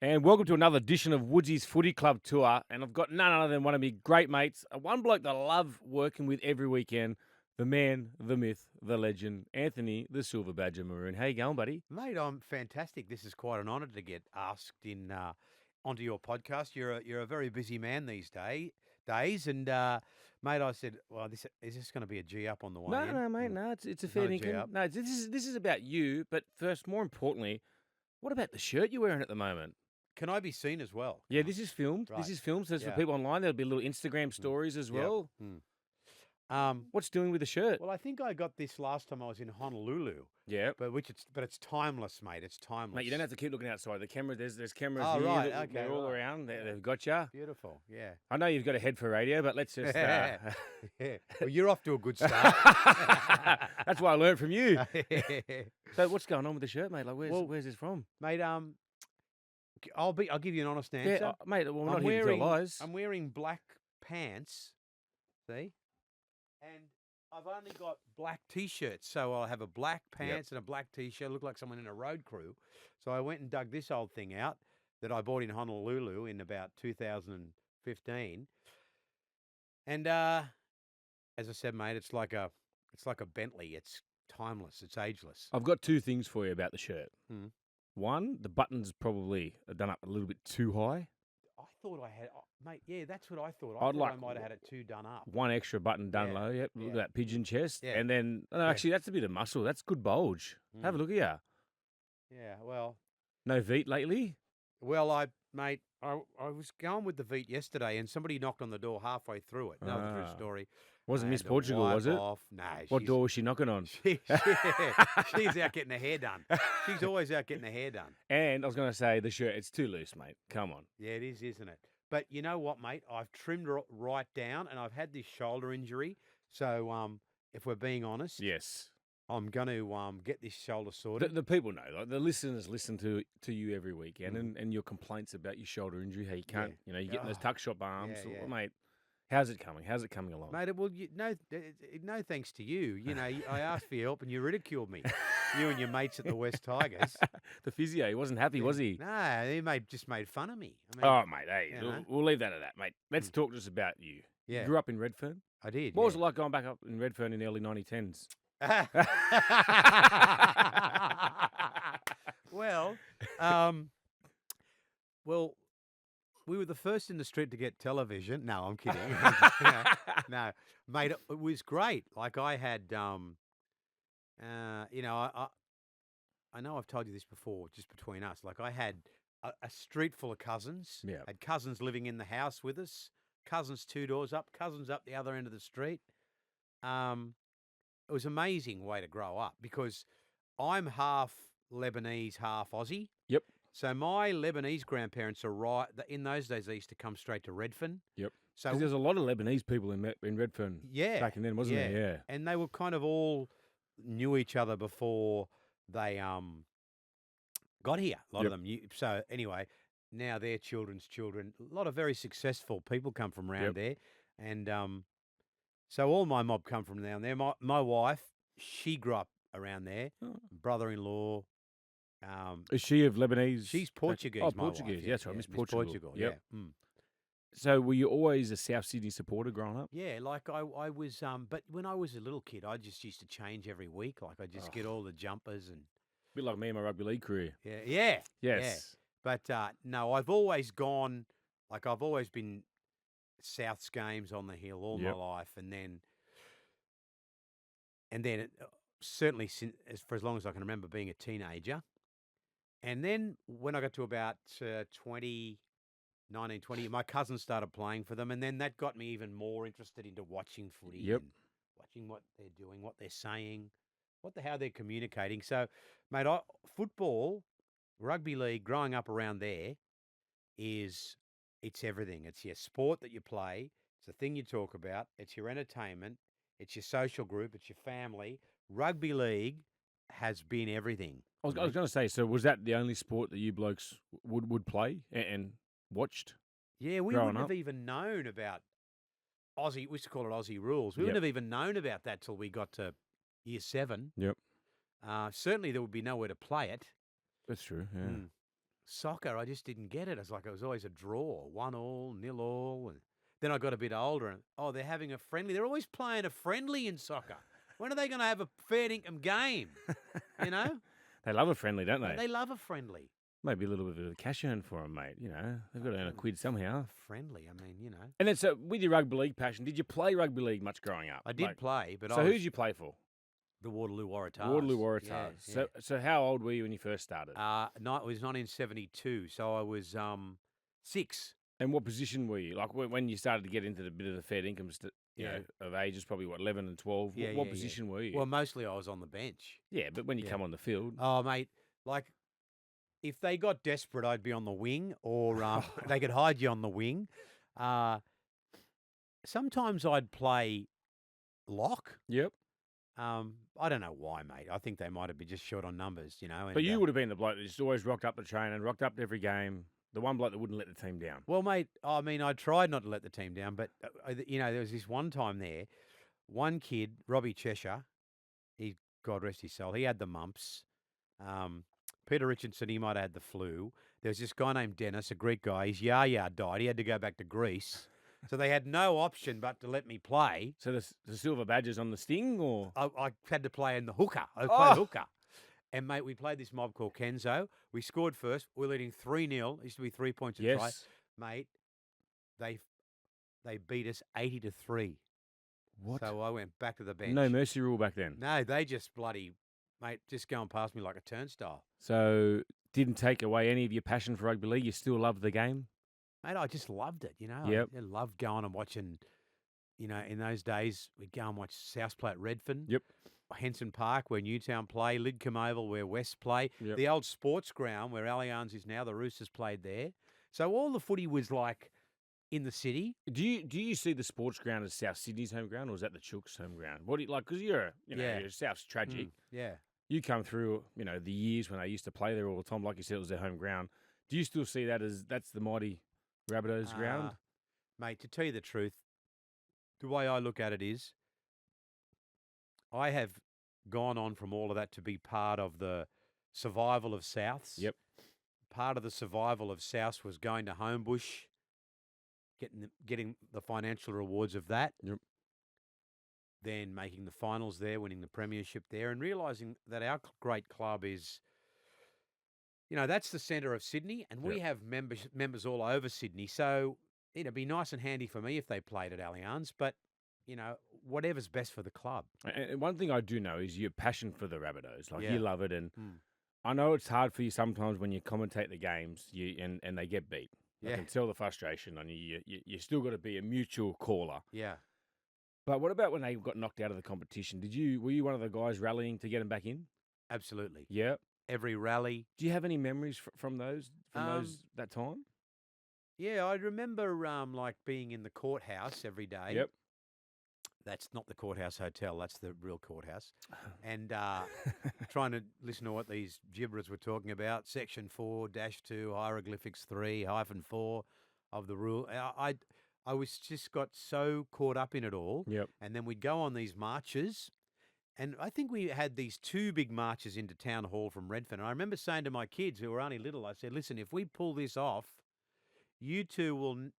And welcome to another edition of Woodsy's Footy Club Tour. And I've got none other than one of my great mates, one bloke that I love working with every weekend, the man, the myth, the legend, Anthony, the Silver Badger Maroon. How you going, buddy? Mate, I'm fantastic. This is quite an honour to get asked in onto your podcast. You're a very busy man these days, and mate, I said, well, is this going to be a G up on the way in? No, mate, no, it's a It's fair not a G dinkum. up. No, this is about you, but first, more importantly, what about the shirt you're wearing at the moment? Can I be seen as well? Yeah, this is filmed. Right. This is filmed. So Yeah. for people online, there'll be little Instagram stories as Yep. well. Mm. What's doing with the shirt? Well, I think I got this last time I was in Honolulu, Yeah. but it's timeless, mate. It's timeless. Mate, you don't have to keep looking outside. The camera, there's cameras Oh, here. right, that- okay, they're all right. around. Yeah. They've got you. Beautiful, yeah. I know you've got a head for radio, but let's just. Yeah. Well, you're off to a good start. That's why I learned from you. So what's going on with the shirt, mate? Like, where's this from? Mate, I'll give you an honest answer. Yeah, mate. Well, we're not I'm here to wearing tell lies. I'm wearing black pants, see, and I've only got black t-shirts. So I'll have a black pants and a black t-shirt. Look like someone in a road crew. So I went and dug this old thing out that I bought in Honolulu in about 2015, and as I said, mate, it's like a Bentley. It's timeless. It's ageless. I've got two things for you about the shirt. Hmm. One, the buttons probably are done up a little bit too high. I thought I had, mate. Yeah, that's what I thought. I'd I like- might have had it too done up. One extra button done Yeah, low. Yep. Look at yeah. that pigeon chest. Yeah. And then, no, actually, that's a bit of muscle. That's good bulge. Have a look at you. Yeah, well, No Veet lately? mate, I was going with the Veet yesterday, and somebody knocked on the door halfway through it. That was a true Ah. story. Wasn't I Miss had to Portugal, was wipe it? off. No, What door was she knocking on? She's out getting her hair done. She's always out getting her hair done. And I was going to say, the shirt, it's too loose, mate. Come on. Yeah, it is, isn't it? But you know what, mate? I've trimmed right down, and I've had this shoulder injury. So, if we're being honest, Yes. I'm going to get this shoulder sorted. The people know. Like, the listeners listen to you every weekend, and your complaints about your shoulder injury, how you can't, you get those Oh, tuck shop arms. yeah. Mate, how's it coming? How's it coming along? Mate, well, no thanks to you. You know, I asked for your help and you ridiculed me. You and your mates at the West Tigers. The physio, he wasn't happy, was he? No, he just made fun of me. Oh, mate, hey, you know. we'll leave that at that, mate. Let's talk just about you. Yeah. You grew up in Redfern? I did. What was it like going back up in Redfern in the early 1910s? Well, we were the first in the street to get television. No, I'm kidding. No, mate, it was great. Like I had, I know I've told you this before, just between us. Like I had a street full of cousins. Yeah. Had cousins living in the house with us. Cousins 2 doors up. Cousins up the other end of the street. It was an amazing way to grow up because I'm half Lebanese, half Aussie. Yep. So my Lebanese grandparents are right. In those days, they used to come straight to Redfern. Yep. So 'Cause there's a lot of Lebanese people in Redfern yeah, back in then, wasn't there? Yeah. and they were kind of all knew each other before they got here. A lot of them. So anyway, now their children's children. A lot of very successful people come from around there, and so all my mob come from down there. My wife, she grew up around there. Oh. Brother-in-law. Is she of Lebanese? She's Portuguese. Oh, my wife, Portuguese. yeah, That's right. yeah, Miss Miss Portugal. Yep. Yeah. Mm. So were you always a South Sydney supporter growing up? Yeah, like I was, but when I was a little kid, I just used to change every week. Like I just get all the jumpers and A bit like me and my rugby league career. yeah. Yes. But no, I've always gone. Like I've always been Souths games on the hill all my life, and then certainly for as long as I can remember being a teenager, and then when I got to about 20. My cousins started playing for them, and then that got me even more interested into watching footy Yep. and watching what they're doing, what they're saying, how they're communicating. So, mate, football, rugby league, growing up around there it's everything. It's your sport that you play. It's the thing you talk about. It's your entertainment. It's your social group. It's your family. Rugby league has been everything. I was going to say, so was that the only sport that you blokes would play and watched? Yeah, we growing wouldn't up? have even known about Aussie. We used to call it Aussie rules. We wouldn't have even known about that till we got to year 7. Yep. Certainly, there would be nowhere to play it. That's true. Yeah. Mm. soccer, I just didn't get it. It was always a draw, 1-1, 0-0. And then I got a bit older and, they're having a friendly. They're always playing a friendly in soccer. When are they going to have a fair dinkum game? You know? They love a friendly, don't they? They love a friendly. Maybe a little bit of cash earned for them, mate. You know, they've got to earn a quid somehow. Friendly, I mean, you know. And then, so with your rugby league passion, did you play rugby league much growing up? I did play, but so who did you play for? The Waterloo Waratahs. Waterloo Waratahs. So how old were you when you first started? It was 1972, so I was 6. And what position were you? Like when you started to get into the bit of the fair income of ages, probably 11 and 12. What position were you? Well, mostly I was on the bench. Yeah, but when you come on the field. Oh, mate, like if they got desperate, I'd be on the wing, or they could hide you on the wing. Sometimes I'd play lock. Yep. I don't know why, mate. I think they might have been just short on numbers, you know. But you would have been the bloke that just always rocked up the train and rocked up to every game. The one bloke that wouldn't let the team down. Well, mate, I mean, I tried not to let the team down, but, there was this one time there, one kid, Robbie Cheshire, God rest his soul, he had the mumps. Peter Richardson, he might have had the flu. There was this guy named Dennis, a Greek guy. His yaya died. He had to go back to Greece. So they had no option but to let me play. So the Silver Badgers on the sting, or? I had to play in the hooker. I played hooker. And, mate, we played this mob called Kenzo. We scored first. We were leading 3-0. It used to be 3 points a try. Mate, they beat us 80-3. What? So I went back to the bench. No mercy rule back then? No, they just just going past me like a turnstile. So didn't take away any of your passion for rugby league? You still loved the game? Mate, I just loved it, you know. Yep. I loved going and watching, in those days, we'd go and watch South play at Redfern. Yep. Henson Park, where Newtown play. Lidcombe Oval, where West play. Yep. The old sports ground, where Allianz is now, the Roosters played there. So all the footy was like in the city. Do you see the sports ground as South Sydney's home ground, or is that the Chooks' home ground? What do you like? Because you're South's tragic. Yeah. You come through, the years when they used to play there all the time. Like you said, it was their home ground. Do you still see that as that's the mighty Rabbitohs ground? Mate, to tell you the truth, the way I look at it is I have gone on from all of that to be part of the survival of Souths. Yep. Part of the survival of Souths was going to Homebush, getting the financial rewards of that. Yep. Then making the finals there, winning the premiership there, and realising that our great club is, that's the centre of Sydney, and we have members all over Sydney. So it'd be nice and handy for me if they played at Allianz, but whatever's best for the club. And one thing I do know is your passion for the Rabbitohs. Like you love it, and I know it's hard for you sometimes when you commentate the games, and they get beat. I can tell the frustration on you. You still got to be a mutual caller. Yeah. But what about when they got knocked out of the competition? Were you one of the guys rallying to get them back in? Absolutely. Yeah. Every rally. Do you have any memories from that time? Yeah, I remember being in the courthouse every day. Yep. That's not the courthouse hotel. That's the real courthouse. And trying to listen to what these gibberers were talking about. Section 4-2, hieroglyphics 3-4 of the rule. I was just got so caught up in it all. Yep. And then we'd go on these marches. And I think we had these 2 big marches into Town Hall from Redfern. And I remember saying to my kids who were only little, I said, listen, if we pull this off, you two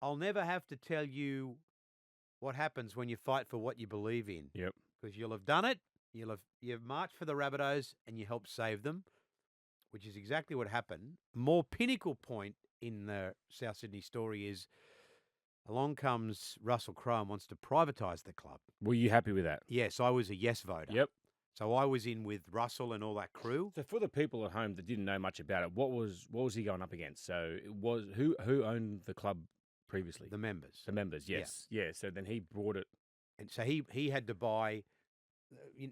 I'll never have to tell you what happens when you fight for what you believe in. Yep. Because you'll have done it. You've marched for the Rabbitohs and you helped save them, which is exactly what happened. More pinnacle point in the South Sydney story is along comes Russell Crowe and wants to privatise the club. Were you happy with that? Yes, I was a yes voter. Yep. So I was in with Russell and all that crew. So for the people at home that didn't know much about it, what was he going up against? So it was who owned the club previously? The members. The members, yes. Yeah. So then he brought it. And so he had to buy,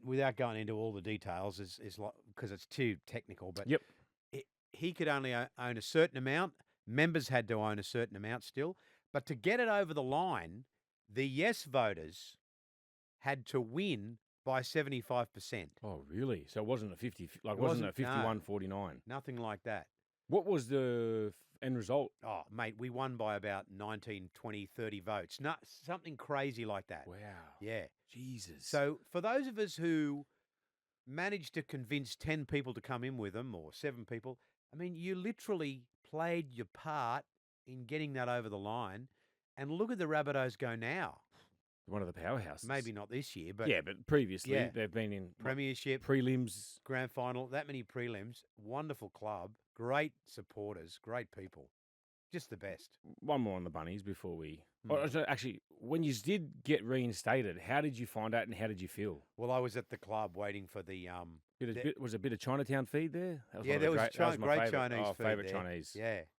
without going into all the details, is like, because it's too technical, but yep. He could only own a certain amount. Members had to own a certain amount still. But to get it over the line, the yes voters had to win by 75%. Oh, really? So it wasn't a 50, wasn't it 51-49? Nothing like that. What was the end result? Oh, mate, we won by about 19, 20, 30 votes. Something crazy like that. Wow. Yeah. Jesus. So for those of us who managed to convince 10 people to come in with them, or 7 people, I mean, you literally played your part in getting that over the line. And look at the Rabbitohs go now. One of the powerhouses. Maybe not this year, but but previously yeah. they've been in Premiership, prelims. grand final, that many prelims. Wonderful club, great supporters, great people. Just the best. One more on the Bunnies before we... Actually, when you did get reinstated, how did you find out and how did you feel? Well, I was at the club waiting for the... was a bit of Chinatown feed there? That was Yeah, one of there the was that was my great favourite. Chinese food favourite there. Chinese.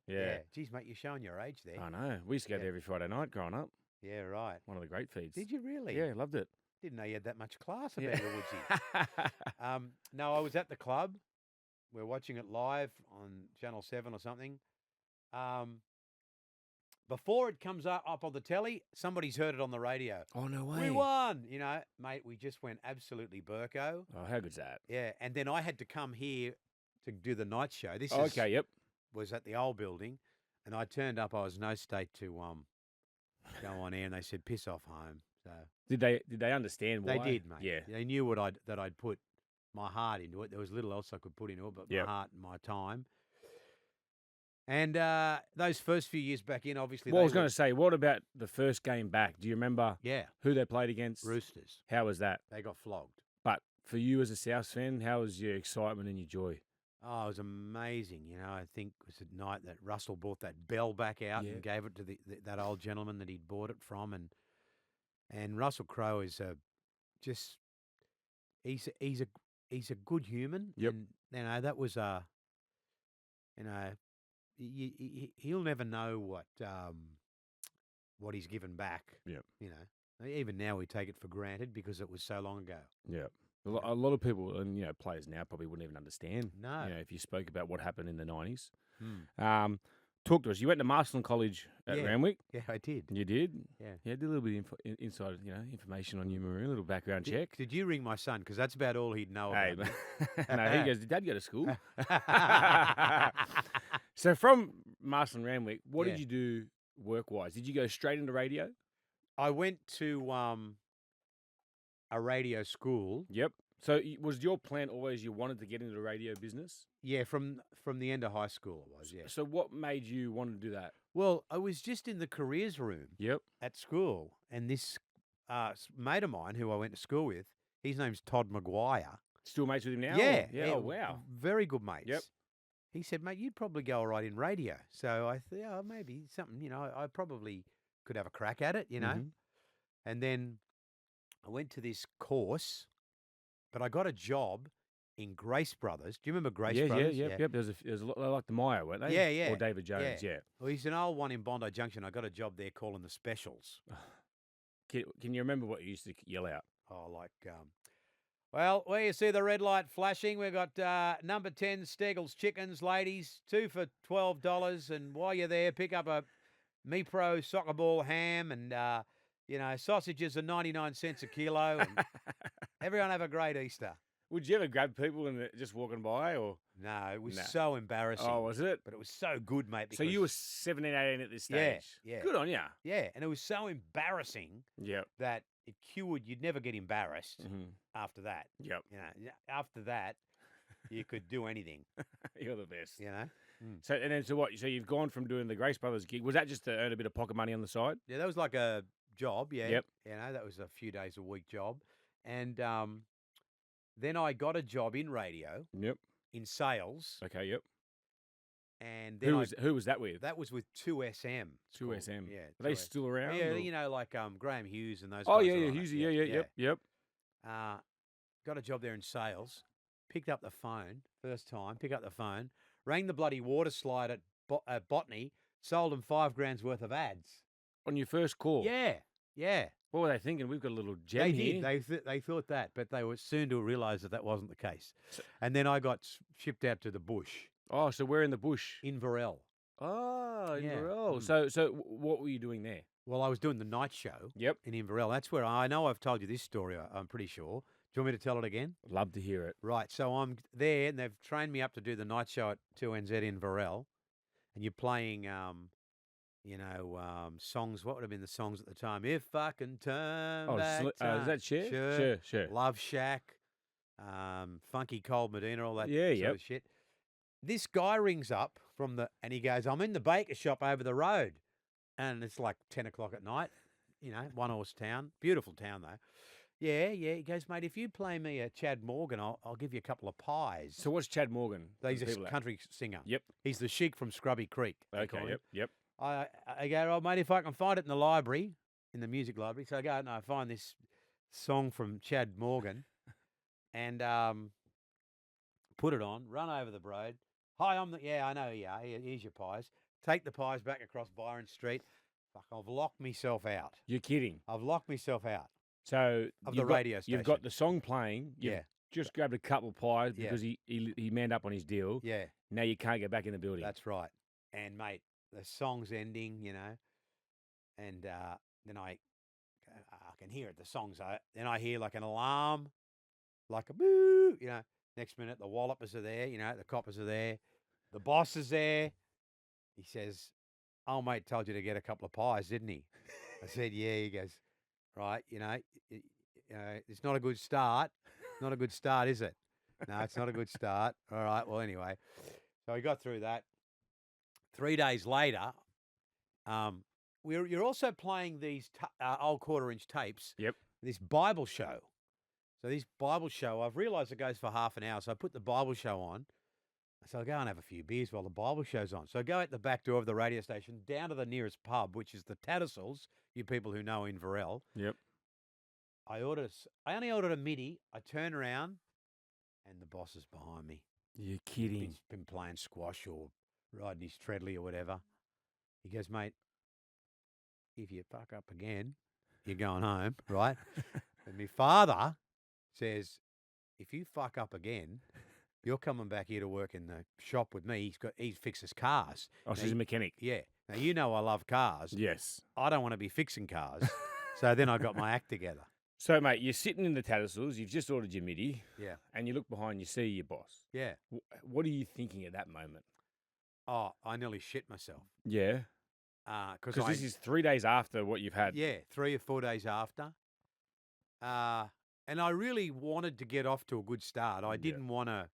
Yeah. Geez, mate, you're showing your age there. I know. We used to go there every Friday night growing up. Yeah, right. One of the great feeds. Did you really? Yeah, loved it. Didn't know you had that much class about your Woodsy. No, I was at the club. We're watching it live on Channel 7 or something. Before it comes up on the telly, somebody's heard it on the radio. Oh, no way. We won! You know, mate, we just went absolutely burko. Oh, how good's that? Yeah, and then I had to come here to do the night show. This was at the old building, and I turned up. I was no state to go on air, and they said, piss off home. So Did they understand why? They did, mate. Yeah. They knew that I'd put my heart into it. There was little else I could put into it, but my heart and my time. And those first few years back in, obviously. Well, I was going to say, what about the first game back? Do you remember who they played against? Roosters. How was that? They got flogged. But for you as a South fan, how was your excitement and your joy? Oh, it was amazing. You know, I think it was at night that Russell brought that bell back out and gave it to that old gentleman that he'd bought it from. And Russell Crowe is he's a good human. Yep. And, you know, that was he'll never know what he's given back. Yep. You know, even now we take it for granted because it was so long ago. Yeah. A lot of people and, you know, players now probably wouldn't even understand. No. You know, if you spoke about what happened in the 90s. Talk to us. You went to Marston College at Randwick. Yeah, I did. You did? Yeah. Yeah, did a little bit of inside, information on you, Maroon, a little background check. Did you ring my son? Because that's about all he'd know about me. No, he goes, did Dad go to school? So from Marston Randwick, what did you do work-wise? Did you go straight into radio? I went to a radio school. Yep. So was your plan always you wanted to get into the radio business? Yeah, from the end of high school it was, yeah. So what made you want to do that? Well, I was just in the careers room at school, and this mate of mine who I went to school with, his name's Todd Maguire. Still mates with him now? Yeah. Yeah, oh, wow. Very good mates. Yep. He said, mate, you'd probably go all right in radio. So I thought, maybe something, I probably could have a crack at it, And then I went to this course, but I got a job in Grace Brothers. Do you remember Grace Brothers? Yeah. There's a lot like the Maya, weren't they? Yeah. Or David Jones, yeah. Well, he's an old one in Bondi Junction. I got a job there calling the specials. Can you remember what you used to yell out? Oh, like, well, where you see the red light flashing, we've got number 10 Steggles chickens, ladies, 2 for $12. And while you're there, pick up a Me Pro soccer ball ham and, sausages are 99 cents a kilo. And everyone have a great Easter. Would you ever grab people and just walking by? Or no, it was so embarrassing. Oh, was it? But it was so good, mate. So you were 17, 18 at this stage? Yeah. Good on you. Yeah, and it was so embarrassing that it cured. You'd never get embarrassed after that. Yep. After that, you could do anything. You're the best. So what? So you've gone from doing the Grace Brothers gig. Was that just to earn a bit of pocket money on the side? Yeah, that was like a job. Yeah. Yep. That was a few days a week job, and then I got a job in radio. Yep. In sales. Okay. Yep. And then who was that with? That was with 2SM. 2SM. Yeah. Are they still around? Yeah, like Graham Hughes and those. Oh guys yeah, Hughesy. Yep. Got a job there in sales. Picked up the phone first time. Rang the bloody water slide at Botany. Sold them $5,000 worth of ads on your first call. Yeah. What were they thinking? We've got a little gem here. They thought that, but they were soon to realise that wasn't the case. And then I got shipped out to the bush. Oh, so we're in the bush. Inverell. Oh, Inverell. So what were you doing there? Well, I was doing the night show. Yep. In Inverell. That's where I know I've told you this story, I'm pretty sure. Do you want me to tell it again? Love to hear it. Right. So I'm there, and they've trained me up to do the night show at 2NZ Inverell. And you're playing, songs. What would have been the songs at the time? If I Can Turn Back Time. Is that Cher? Sure. Love Shack, Funky Cold Medina, all that sort of shit. this guy rings up and he goes, I'm in the baker shop over the road. And it's like 10 o'clock at night, one horse town. Beautiful town, though. Yeah. He goes, mate, if you play me a Chad Morgan, I'll give you a couple of pies. So what's Chad Morgan? He's a country singer. Yep. He's the Sheik from Scrubby Creek. Okay, yep. I go, oh, mate, if I can find it in the library, in the music library. So I go and I find this song from Chad Morgan and put it on, run over the road. Hi, I know you are. Here's your pies. Take the pies back across Byron Street. Fuck, I've locked myself out. You're kidding. I've locked myself out. So of the radio station. You've got the song playing. You've just grabbed a couple of pies because he manned up on his deal. Yeah. Now you can't get back in the building. That's right. And, mate, the song's ending, and then I can hear it. The song's then I hear like an alarm, like a boo, Next minute, the wallopers are there, the coppers are there. The boss is there. He says, oh, mate, told you to get a couple of pies, didn't he? I said, yeah. He goes, right, it's not a good start. Not a good start, is it? No, it's not a good start. All right, well, anyway. So we got through that. 3 days later, you're also playing these old quarter-inch tapes. Yep. This Bible show. So this Bible show, I've realised it goes for half an hour. So I put the Bible show on. So I go and have a few beers while the Bible show's on. So I go out the back door of the radio station down to the nearest pub, which is the Tattersalls, you people who know Inverell. Yep. I only ordered a midi. I turn around and the boss is behind me. You're kidding. He's been playing squash or riding his treadly or whatever. He goes, mate, if you fuck up again, you're going home, right? And my father says, if you fuck up again, you're coming back here to work in the shop with me. He fixes cars. Oh, so he's a mechanic. Yeah. Now, I love cars. Yes. I don't want to be fixing cars. So then I got my act together. So, mate, you're sitting in the Tattersalls. You've just ordered your midi. Yeah. And you look behind, you see your boss. Yeah. What are you thinking at that moment? Oh, I nearly shit myself. Yeah. Because this is 3 days after what you've had. Yeah, 3 or 4 days after. And I really wanted to get off to a good start. I didn't want to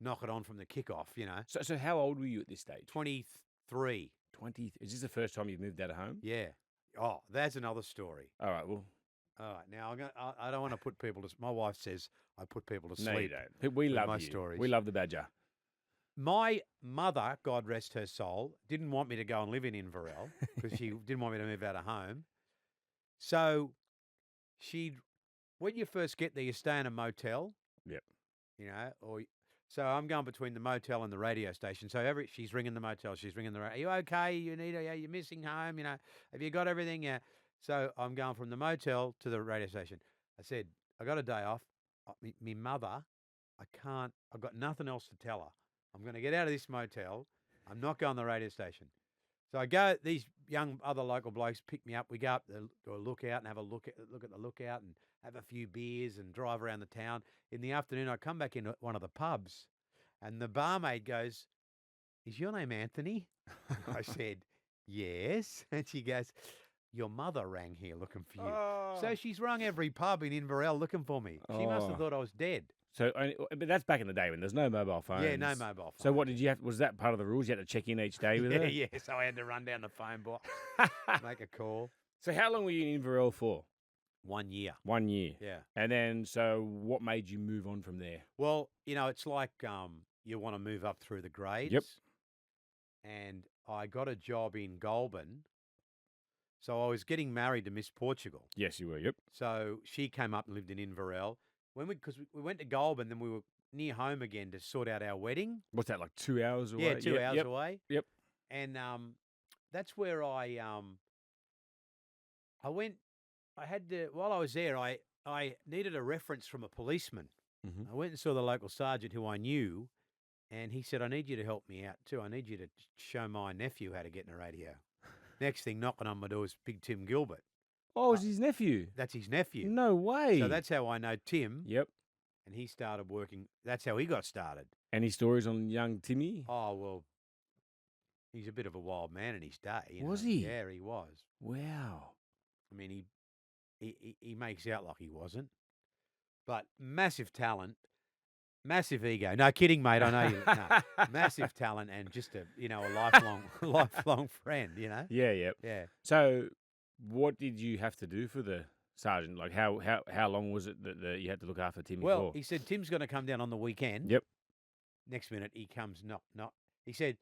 knock it on from the kickoff, So how old were you at this stage? 23. 20. Is this the first time you've moved out of home? Yeah. Oh, that's another story. All right, well. All right, now I don't want to put people to. My wife says I put people to sleep. No, you don't. We love my you. Stories. We love the Badger. My mother, God rest her soul, didn't want me to go and live in Inverell because she didn't want me to move out of home. So when you first get there, you stay in a motel. Yep. So I'm going between the motel and the radio station. So she's ringing the motel, she's ringing the radio. Are you okay? You're missing home. Have you got everything? Yeah. So I'm going from the motel to the radio station. I said, I got a day off. Me mother, I've got nothing else to tell her. I'm going to get out of this motel. I'm not going to the radio station. So I go, these young other local blokes pick me up. We go up to a lookout and have a look at the lookout and have a few beers and drive around the town. In the afternoon, I come back into one of the pubs and the barmaid goes, is your name Anthony? I said, yes. And she goes, your mother rang here looking for you. Oh. So she's rung every pub in Inverell looking for me. She must have thought I was dead. So, but that's back in the day when there's no mobile phones. Yeah, no mobile phone. So what did you have? Was that part of the rules? You had to check in each day with her? Yeah. So I had to run down the phone box, make a call. So how long were you in Inverell for? 1 year. 1 year. Yeah. And then, so what made you move on from there? Well, it's like you want to move up through the grades. Yep. And I got a job in Goulburn. So I was getting married to Miss Portugal. Yes, you were. Yep. So she came up and lived in Inverell. Because we went to Goulburn, then we were near home again to sort out our wedding. What's that, like 2 hours away? Yeah, 2 hours away. Yep. And that's where I went. While I was there, I needed a reference from a policeman. Mm-hmm. I went and saw the local sergeant who I knew, and he said, I need you to help me out too. I need you to show my nephew how to get in a radio. Next thing, knocking on my door was Big Tim Gilbert. Oh, it's his nephew. That's his nephew. No way. So that's how I know Tim. Yep. And he started working. That's how he got started. Any stories on young Timmy? Oh, well, he's a bit of a wild man in his day. Was he? Yeah, he was. Wow. I mean, he makes out like he wasn't. But massive talent. Massive ego. No, kidding, mate. I know you. No, massive talent and just a lifelong friend. Yeah, yeah. Yeah. So, what did you have to do for the sergeant? Like, how long was it that you had to look after Timmy Well, for? he said Tim's going to come down on the weekend. Yep. Next minute, he comes knock. He said,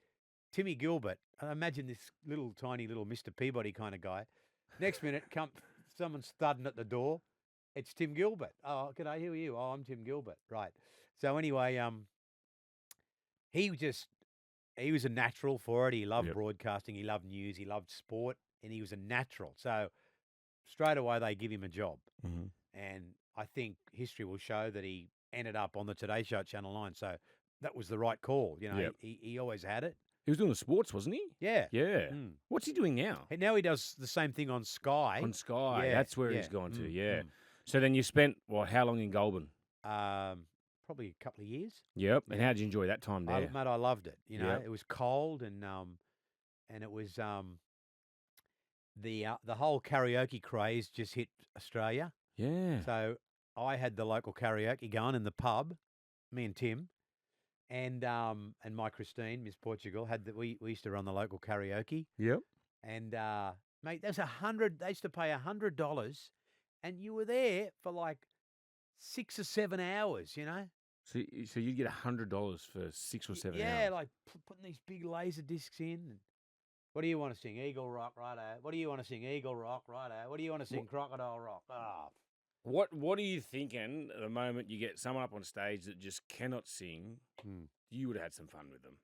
Timmy Gilbert. I imagine this tiny little Mr. Peabody kind of guy. Next minute, someone's thudding at the door. It's Tim Gilbert. Oh, g'day, who are you? Oh, I'm Tim Gilbert. Right. So anyway, he was a natural for it. He loved Yep. broadcasting. He loved news. He loved sport, and he was a natural. So straight away, they give him a job. Mm-hmm. And I think history will show that he ended up on the Today Show at Channel 9. So that was the right call. Yep. He always had it. He was doing the sports, wasn't he? Yeah. Yeah. Mm. What's he doing now? And now he does the same thing on Sky. On Sky. Yeah, That's where yeah. he's gone to. Mm, Yeah. mm. So then you spent how long in Goulburn? Probably a couple of years. Yep. And how did you enjoy that time there? Mate, I loved it. Yep. It was cold and it was the whole karaoke craze just hit Australia. Yeah. So I had the local karaoke going in the pub, me and Tim, and my Christine, Miss Portugal, we used to run the local karaoke. Yep. And mate, there's they used to pay $100, and you were there for like 6 or 7 hours. So you'd get $100 for 6 or 7 hours. Yeah, like putting these big laser discs in. And what do you want to sing? Eagle Rock, righto. What do you want to sing? Eagle Rock, righto. What do you want to sing? Crocodile Rock. Ah. What are you thinking the moment you get someone up on stage that just cannot sing? You would have had some fun with them.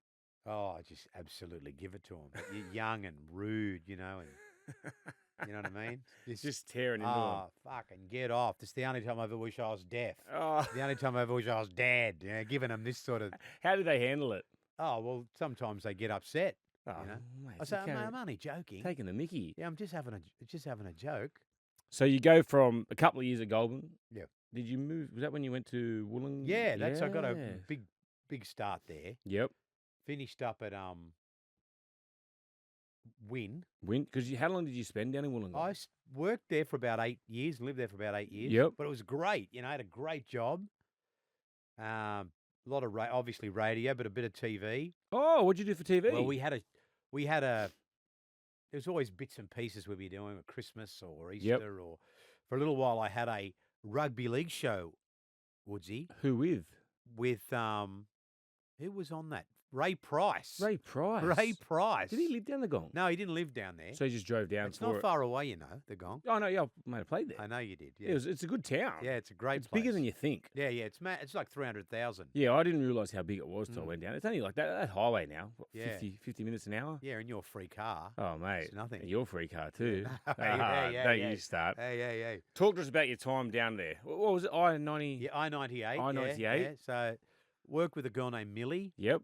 Oh, I just absolutely give it to them. You're young and rude, and you know what I mean? Just tearing into them. Oh, fucking get off. This is the only time I ever wish I was deaf. Oh. The only time I ever wish I was dead. Giving them this sort of... How do they handle it? Oh, well, sometimes they get upset. Oh, Mate, I you say, can't- I'm only joking. Taking the mickey. Yeah, I'm just having a joke. So you go from a couple of years at Goulburn. Yep. Did you move? Was that when you went to Wollongong? Yeah, I got a big start there. Yep. Finished up at Win. Because how long did you spend down in Wollongong? I worked there for about 8 years, lived there for about 8 years. Yep. But it was great. I had a great job. A lot of obviously radio, but a bit of TV. Oh, what'd you do for TV? Well, we had a. There was always bits and pieces we'd be doing at Christmas or Easter, or for a little while I had a rugby league show. Woodsy. Who with? With who was on that? Ray Price. Ray Price. Ray Price. Did he live down the Gong? No, he didn't live down there. So he just drove down It's for not it. far away, the Gong. Oh no, yeah, I might have played there. I know you did. Yeah, It's a good town. yeah, it's a great It's place. bigger than you think. Yeah, it's like 300,000. Yeah, I didn't realise how big it was till I went down. It's only like that highway now. What, Yeah. 50 minutes an hour? Yeah, in your free car. Oh, mate. It's nothing. Your free car too. Yeah, Don't yeah. you start. Hey. Talk to us about your time down there. What was it? I-90? Yeah, I-98. I-98. Yeah. So work with a girl named Millie. Yep.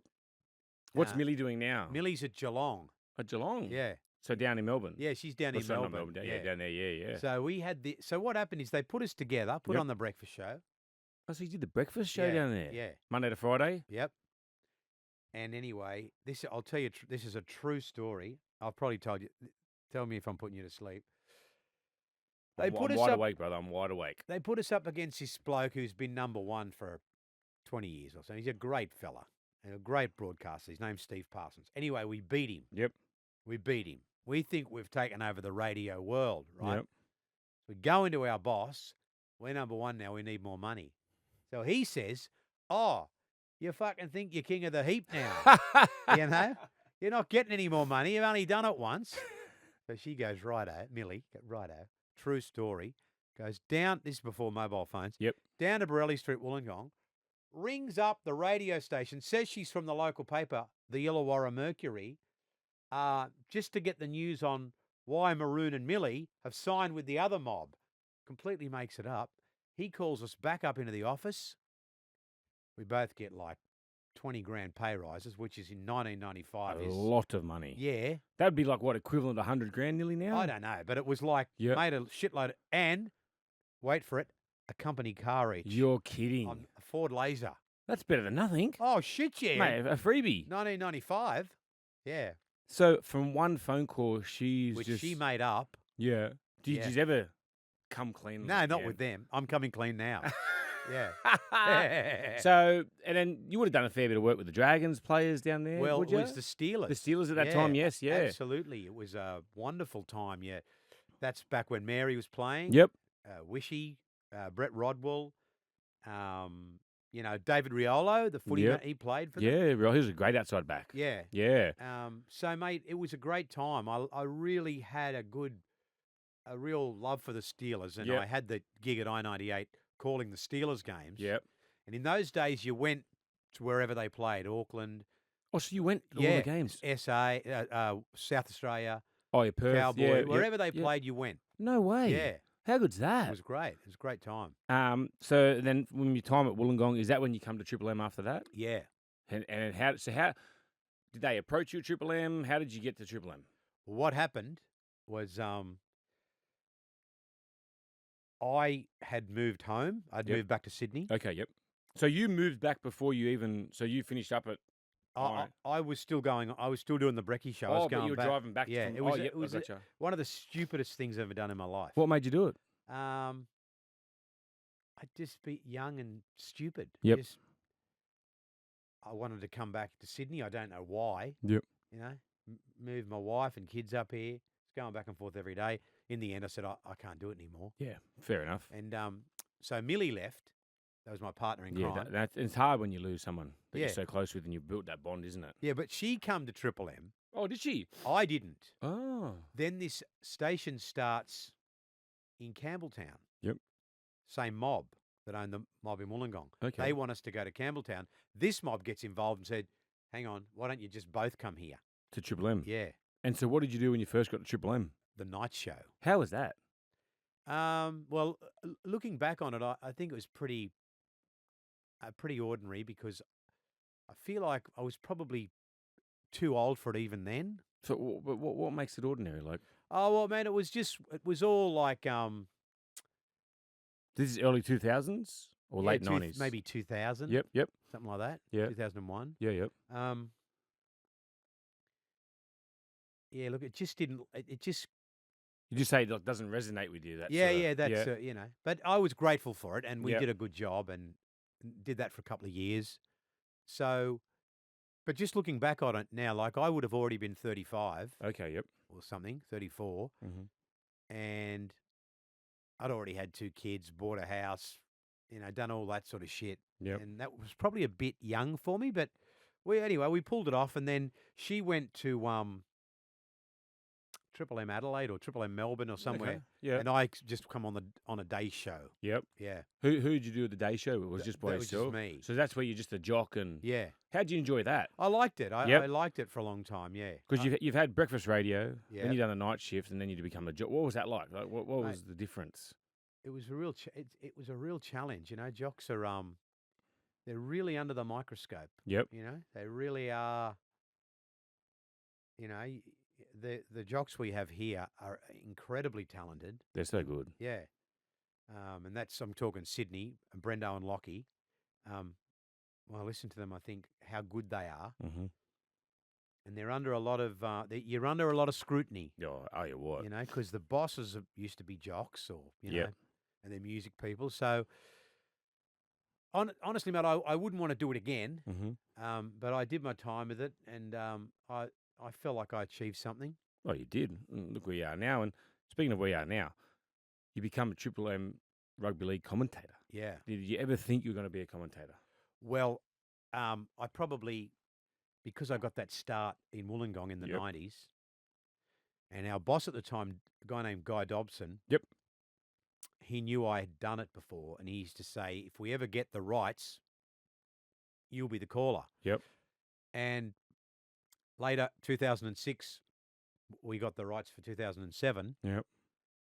What's Millie doing now? Millie's at Geelong. At Geelong? Yeah. So down in Melbourne? Yeah, she's down in Sorry, not Melbourne. down there, yeah. So what happened is they put us together, put on the breakfast show. Oh, so you did the breakfast show Yeah, down there? yeah. Monday to Friday? Yep. And anyway, I'll tell you, this is a true story. I've probably told you. Tell me if I'm putting you to sleep. I'm wide awake, brother. I'm wide awake. They put us up against this bloke who's been number one for 20 years or so. He's a great fella, a great broadcaster. His name's Steve Parsons. Anyway, we beat him. Yep. We beat him. We think we've taken over the radio world, right? Yep. We go into our boss. We're number one now. We need more money. So he says, "Oh, you fucking think you're king of the heap now? You know, you're not getting any more money. You've only done it once." So she goes, "Righto, Millie, righto." True story. Goes down. This is before mobile phones. Yep. Down to Borelli Street, Wollongong. Rings up the radio station. Says she's from the local paper, the Illawarra Mercury, just to get the news on why Maroon and Millie have signed with the other mob. Completely makes it up. He calls us back up into the office. We both get like 20 grand pay rises, which is in 1995. A lot of money. Yeah. That'd be like, what, equivalent to 100 grand nearly now? I don't know, but it was like, made a shitload. And, wait for it, a company car each. You're kidding. On a Ford Laser. That's better than nothing. Oh, shit, yeah. Mate, a freebie. 1995. Yeah. So from one phone call, Which she made up. Yeah. Did you ever come clean? No, not with them. I'm coming clean now. Yeah. So, and then you would have done a fair bit of work with the Dragons players down there, Well, would it you? was the Steelers. The Steelers at that time, yes, yeah. Absolutely. It was a wonderful time, yeah. That's back when Mary was playing. Yep. Wishy, Brett Rodwell, David Riolo, the footy Yep. he played for them. Yeah, he was a great outside back. Yeah. Yeah. So, mate, it was a great time. I really had a real love for the Steelers, and Yep. I had the gig at I-98 calling the Steelers games. Yep. And in those days, you went to wherever they played, Auckland. Oh, so you went to all the games? SA, South Australia, Oh, yeah, Perth. Cowboy, yeah, wherever they played, you went. No way. Yeah. How good's It that? was great. It was a great time. So then when your time at Wollongong, is that when you come to Triple M after that? Yeah. And how did they approach you at Triple M? How did you get to Triple M? What happened was I had moved home. I'd Yep. moved back to Sydney. Okay, yep. So you moved back before you finished up at I was still going. I was still doing the brekkie show. I was but going you were back. driving back Yeah, from, it was. yep, It was I gotcha. one of the stupidest things I've ever done in my life. What made you do it? I'd just be young and stupid. Yep. I wanted to come back to Sydney. I don't know why. Yep. Move my wife and kids up here. It's going back and forth every day. In the end, I said, I can't do it anymore. Yeah, fair enough. And so Millie left. That was my partner in crime. Yeah, it's hard when you lose someone that Yeah. you're so close with and you've built that bond, isn't it? Yeah, but she come to Triple M. Oh, did she? I didn't. Oh. Then this station starts in Campbelltown. Yep. Same mob that owned the mob in Wollongong. Okay. They want us to go to Campbelltown. This mob gets involved and said, hang on, why don't you just both come here? To Triple M. Yeah. And so what did you do when you first got to Triple M? The night show. How was that? Well, looking back on it, I think it was pretty ordinary because I feel like I was probably too old for it even then. So what makes it ordinary? Like, Oh, well, man, it was all like this is early 2000s or late 90s? maybe 2000. Yep. Something like that. Yeah. 2001. Yeah, yep. Yeah, look, it just didn't. It just. You just say it doesn't resonate with you. That's That's But I was grateful for it, and we Yep. did a good job, and did that for a couple of years. So, but just looking back on it now, like I would have already been 35 Okay, yep. or something, 34, Mm-hmm. and I'd already had 2 kids, bought a house, done all that sort of shit. Yep. And that was probably a bit young for me, but we pulled it off, and then she went to Triple M Adelaide or Triple M Melbourne or somewhere. Okay. Yeah. And I just come on a day show. Yep. Yeah. Who did you do at the day show? It was just by that was just yourself? me. So that's where you're just a jock and... Yeah. How'd you enjoy that? I liked it. I Yep. liked it for a long time, yeah. Because you've had breakfast radio, Yeah. then you've done a night shift, and then you become a jock. What was that like? Like, what Mate, was the difference? It was a real it was a real challenge, Jocks are they're really under the microscope. Yep. They really are. The jocks we have here are incredibly talented. They're so good. Yeah. And I'm talking Sydney, and Brendo and Lockie. When I listen to them, I think how good they are. Mm-hmm. And they're under a lot of, you're under a lot of scrutiny, Oh, you what? because the bosses used to be jocks or, Yep. and they're music people. So, honestly, mate, I wouldn't want to do it again. Mm-hmm. But I did my time with it, and I felt like I achieved something. Oh, you did. Look where you are now. And speaking of where you are now, you become a Triple M Rugby League commentator. Yeah. Did you ever think you were going to be a commentator? Well, I probably, because I got that start in Wollongong in the Yep. 90s, and our boss at the time, a guy named Guy Dobson, Yep. he knew I had done it before, and he used to say, if we ever get the rights, you'll be the caller. Yep. And later, 2006, we got the rights for 2007 Yep.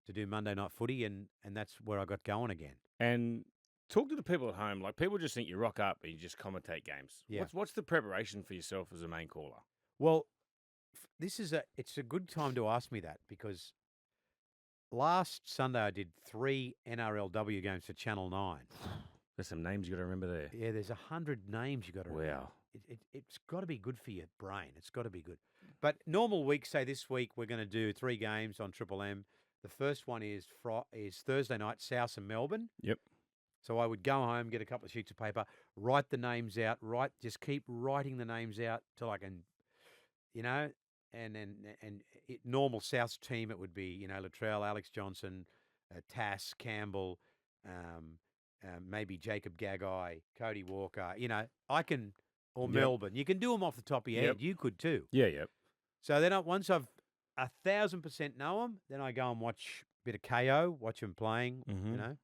to do Monday Night Footy, and that's where I got going again. And talk to the people at home. Like, people just think you rock up and you just commentate games. Yeah. What's the preparation for yourself as a main caller? Well, it's a good time to ask me that, because last Sunday I did 3 NRLW games for Channel 9. There's some names you got to remember there. Yeah, there's 100 names you got to remember. Wow. It's got to be good for your brain. It's got to be good. But normal week, say this week, we're going to do 3 games on Triple M. The first one is Thursday night, South and Melbourne. Yep. So I would go home, get a couple of sheets of paper, write the names out, just keep writing the names out till I can, you know, normal South's team, it would be, Latrell, Alex Johnson, Tass, Campbell, maybe Jacob Gagai, Cody Walker, or Yep. Melbourne. You can do them off the top of your Yep. head. You could too. Yeah, yeah. So then once I've 1,000% know them, then I go and watch a bit of KO, watch them playing, Mhm.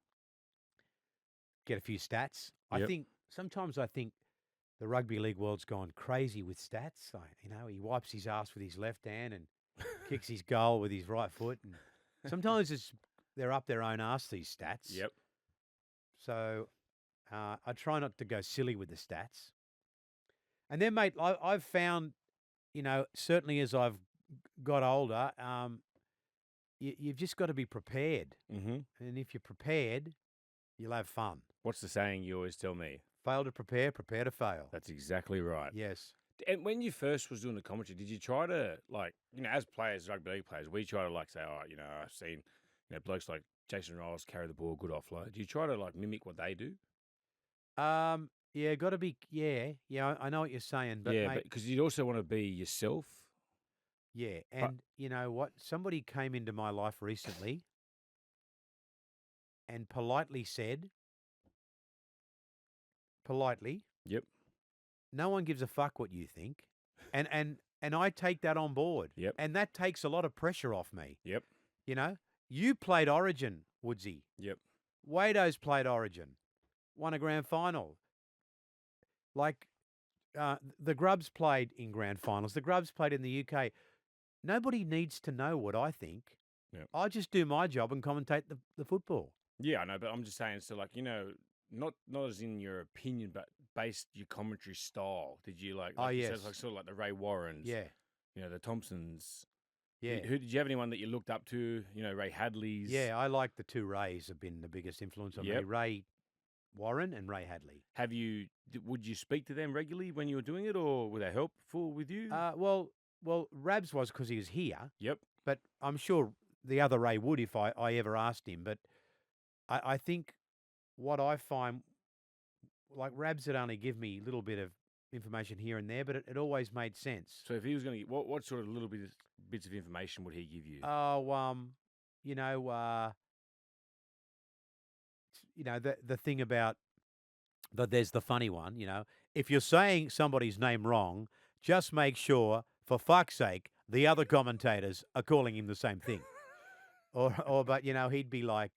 get a few stats. Yep. Sometimes I think the rugby league world's gone crazy with stats. Like, he wipes his ass with his left hand and kicks his goal with his right foot. And sometimes they're up their own ass, these stats. Yep. So I try not to go silly with the stats. And then, mate, I've found, certainly as I've got older, you've just got to be prepared. Mhm. And if you're prepared, you'll have fun. What's the saying you always tell me? Fail to prepare, prepare to fail. That's exactly right. Yes. And when you first was doing the commentary, did you try to, like, as players, rugby league players, we try to, like, say, oh, I've seen, blokes like Jason Riles carry the ball, good offload. Do you try to, like, mimic what they do? Yeah, got to be, yeah, I know what you're saying, but yeah, mate, because you'd also want to be yourself. yeah, and you know what? Somebody came into my life recently and politely said, Yep. no one gives a fuck what you think, and I take that on board. Yep. And that takes a lot of pressure off me. Yep. You played Origin, Woodsy. Yep. Wado's played Origin, won a grand final. Like, the Grubs played in grand finals. The Grubs played in the UK. Nobody needs to know what I think. Yep. I just do my job and commentate the football. Yeah, I know, but I'm just saying, so, like, not as in your opinion, but based your commentary style. Did you, like Oh, you said, yes. like, sort of like the Ray Warrens, Yeah, the Thompsons. yeah. Who did you have anyone that you looked up to? Ray Hadley's. Yeah, I like the two Rays have been the biggest influence on me. Yep. Ray Warren and Ray Hadley. Would you speak to them regularly when you were doing it, or were they helpful with you? Well, Rabs was because he was here, Yep. but I'm sure the other Ray would if I ever asked him. But I think what I find, like Rabs would only give me a little bit of information here and there, but it always made sense. So if he was going to, what sort of little bits of information would he give you? The thing about there's the funny one, if you're saying somebody's name wrong, just make sure, for fuck's sake, the other commentators are calling him the same thing. But he'd be like,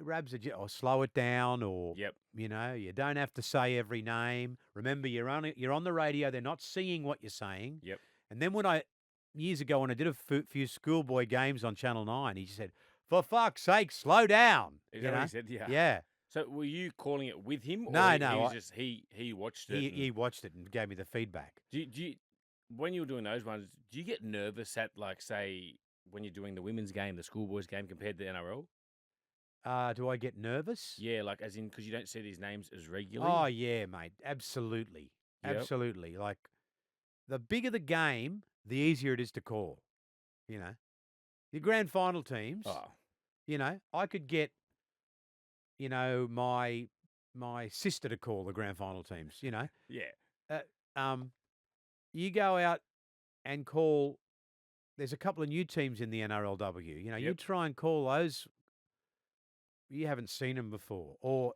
Rabs, or slow it down, or Yep. you don't have to say every name. Remember, you're on the radio; they're not seeing what you're saying. Yep. And then years ago, when I did a few schoolboy games on Channel 9, he just said, "For fuck's sake, slow down." Is that what he said? Yeah. Yeah. So were you calling it with him? No, or no, He was just he watched it. He watched it and gave me the feedback. Do you, when you were doing those ones, do you get nervous at, like, say, when you're doing the women's game, the schoolboys game, compared to the NRL? Do I get nervous? Yeah, like, as in, because you don't see these names as regularly. Oh, yeah, mate. Absolutely. Yep. Absolutely. Like, the bigger the game, the easier it is to call. Your grand final teams, Oh, I could get, my sister to call the grand final teams, yeah. You go out and call, there's a couple of new teams in the NRLW. You Yep. try and call those, you haven't seen them before. Or,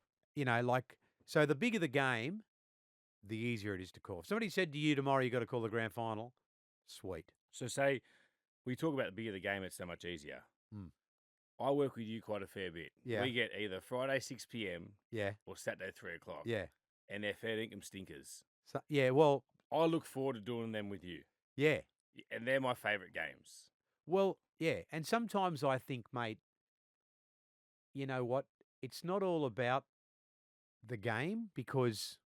so the bigger the game, the easier it is to call. If somebody said to you tomorrow you got to call the grand final, sweet. So say we talk about the bigger the game, it's so much easier. Hmm. I work with you quite a fair bit. Yeah. We get either Friday 6 p.m. Yeah, or Saturday 3 o'clock. yeah. And they're fair dinkum stinkers. So, yeah, well, I look forward to doing them with you. yeah. And they're my favourite games. Well, yeah. And sometimes I think, mate, you know what? It's not all about the game, because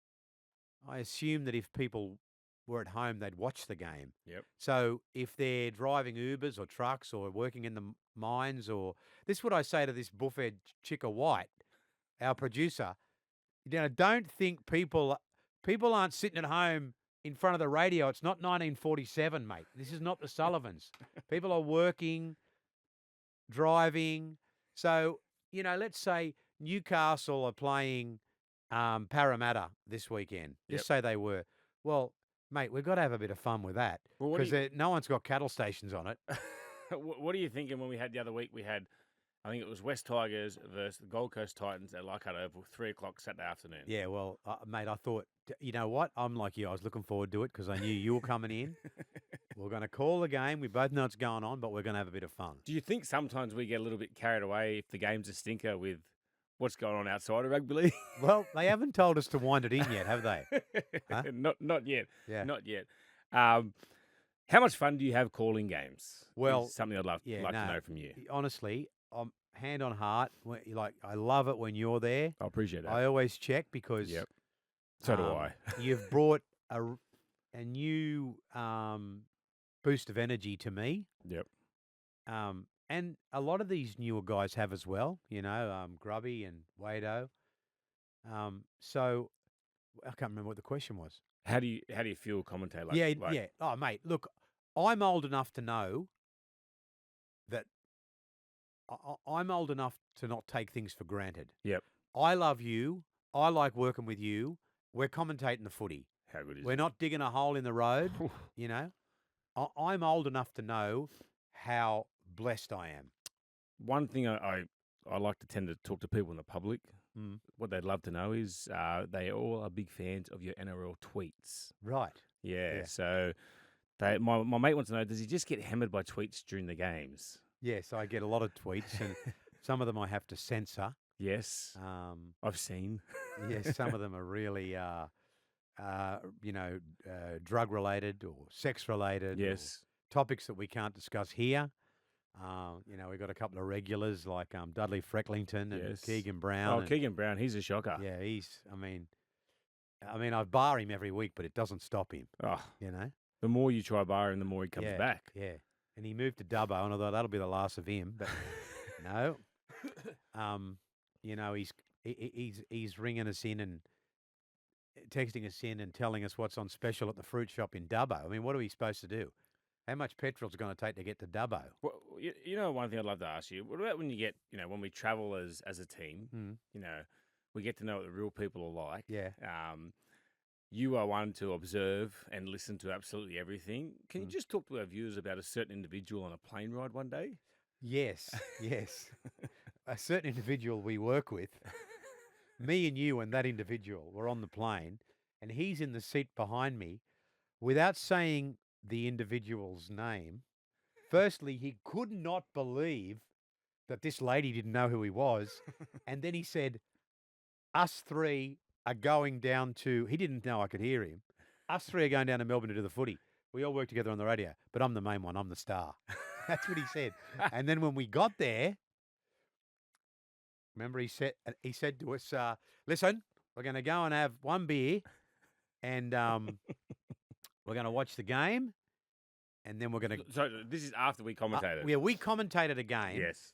I assume that if people were at home, they'd watch the game. Yep. So if they're driving Ubers or trucks or working in the mines, or this is what I say to this buffhead Chicka White, our producer, don't think people aren't sitting at home in front of the radio. It's not 1947, mate. This is not the Sullivans. People are working, driving. So let's say Newcastle are playing Parramatta this weekend. Just say they were. Well, mate, we've got to have a bit of fun with that Well, because no one's got cattle stations on it. what are you thinking when we had the other week? We had, I think it was West Tigers versus the Gold Coast Titans at Leichhardt Oval, 3 o'clock Saturday afternoon. Yeah, well, mate, I thought, you know what? I'm like you. I was looking forward to it because I knew you were coming in. We're going to call the game. We both know what's going on, but we're going to have a bit of fun. Do you think sometimes we get a little bit carried away if the game's a stinker with what's going on outside of rugby league? Well, they haven't told us to wind it in yet, have they? Huh? Not yet. Yeah. Not yet. How much fun do you have calling games? Well, Is something I'd like to know from you. Honestly, hand on heart, I love it when you're there. I appreciate that. I always check because So do I. You've brought a new boost of energy to me. Yep. And a lot of these newer guys have as well, Grubby and Wado. So I can't remember what the question was. How do you feel commentate? Yeah. Oh, mate, look, I'm old enough to know that I'm old enough to not take things for granted. Yep. I love you. I like working with you. We're commentating the footy. How good is We're it? not digging a hole in the road, I'm old enough to know how blessed I am. One thing I like to tend to talk to people in the public. Mm. What they'd love to know is they all are big fans of your NRL tweets. Right. Yeah. So my mate wants to know, does he just get hammered by tweets during the games? Yes, I get a lot of tweets, and some of them I have to censor. Yes. I've seen. Yes, some of them are really, drug related or sex related. Yes. Or topics that we can't discuss here. We've got a couple of regulars like Dudley Frecklington and Keegan Brown. Oh, Keegan Brown, he's a shocker. Yeah, I bar him every week, but it doesn't stop him. Oh, The more you try bar him, the more he comes back. Yeah. And he moved to Dubbo, and I thought that'll be the last of him. But no. He's ringing us in and texting us in and telling us what's on special at the fruit shop in Dubbo. I mean, what are we supposed to do? How much petrol's going to take to get to Dubbo? Well, one thing I'd love to ask you, what about when you get, when we travel as a team, we get to know what the real people are like. Yeah. You are one to observe and listen to absolutely everything. Can you just talk to our viewers about a certain individual on a plane ride one day? Yes. A certain individual we work with, me and you and that individual were on the plane, and he's in the seat behind me without saying the individual's name. Firstly, he could not believe that this lady didn't know who he was. And then he said, us three are going down to, he didn't know I could hear him. Us three are going down to Melbourne to do the footy. We all work together on the radio, but I'm the main one. I'm the star. That's what he said. And then when we got there, remember he said to us, listen, we're going to go and have one beer and we're going to watch the game. And then we're going to... So this is after we commentated? Yeah, we commentated a game. Yes.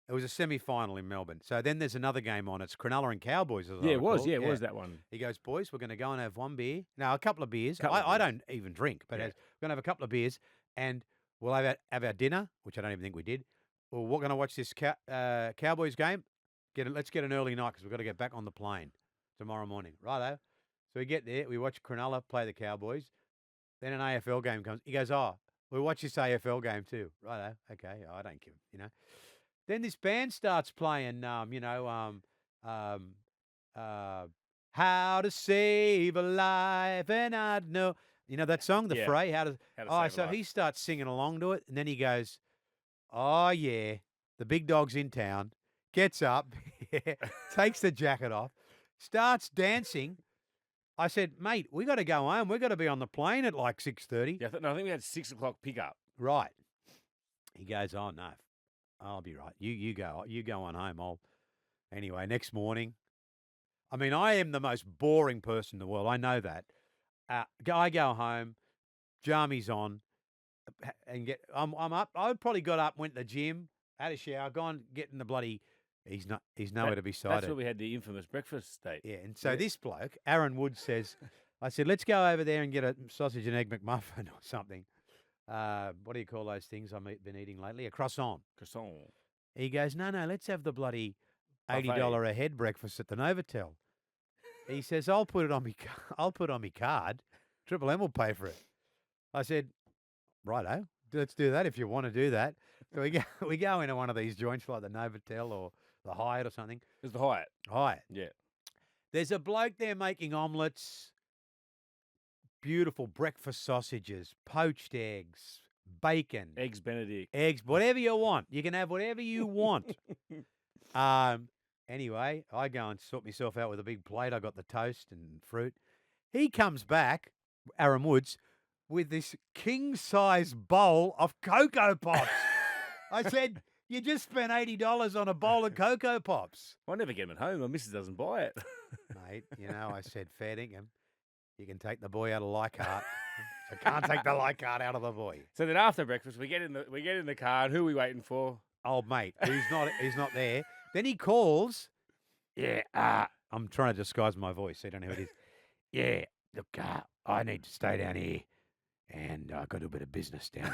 It was a semi-final in Melbourne. So then there's another game on. It's Cronulla and Cowboys. It was. Yeah, it was that one. He goes, boys, we're going to go and have one beer. No, a couple of beers. I don't even drink, but we're going to have a couple of beers and we'll have our dinner, which I don't even think we did. Well, we're going to watch this Cowboys game. Let's get an early night because we've got to get back on the plane tomorrow morning. Righto. So we get there. We watch Cronulla play the Cowboys. Then an AFL game comes. He goes, we'll watch this AFL game too. Righto. Okay. I don't give, Then this band starts playing, How to Save a Life, and I know. You know that song, The Fray? How to Save a Life. He starts singing along to it, and then he goes, oh, yeah, the big dog's in town, gets up, takes the jacket off, starts dancing. I said, mate, we got to go home. We got to be on the plane at like 6:30. Yeah, I think we had 6 o'clock pickup. Right. He goes, oh, no. I'll be right. You go on home. Anyway, next morning. I mean, I am the most boring person in the world. I know that. I go home, jammies on, and I'm up. I probably got up, went to the gym, had a shower, gone getting the bloody. He's nowhere to be sighted. That's where we had the infamous breakfast date. Yeah, and so this bloke, Aaron Wood, says, I said, let's go over there and get a sausage and egg McMuffin or something. What do you call those things I've been eating lately? A croissant. Croissant. He goes, no, let's have the bloody $80 a head breakfast at the Novotel. He says, I'll put it on me card. Triple M will pay for it. I said, righto, let's do that if you want to do that. So we go into one of these joints like the Novotel or the Hyatt or something. It's the Hyatt. Hyatt. Yeah. There's a bloke there making omelettes, beautiful breakfast sausages, poached eggs, bacon, Eggs Benedict. eggs, whatever you want. You can have whatever you want. Anyway, I go and sort myself out with a big plate. I got the toast and fruit. He comes back, Aaron Woods, with this king-size bowl of Cocoa Pops. I said, you just spent $80 on a bowl of Cocoa Pops. I never get them at home. My missus doesn't buy it. Mate, I said, fair dinkum. You can take the boy out of Leichhardt. I can't take the Leichhardt out of the boy. So then after breakfast, we get in the car, and who are we waiting for? Old mate, he's not there. Then he calls. Yeah, I'm trying to disguise my voice so you don't know who it is. Yeah, look, I need to stay down here, and I've got to do a bit of business down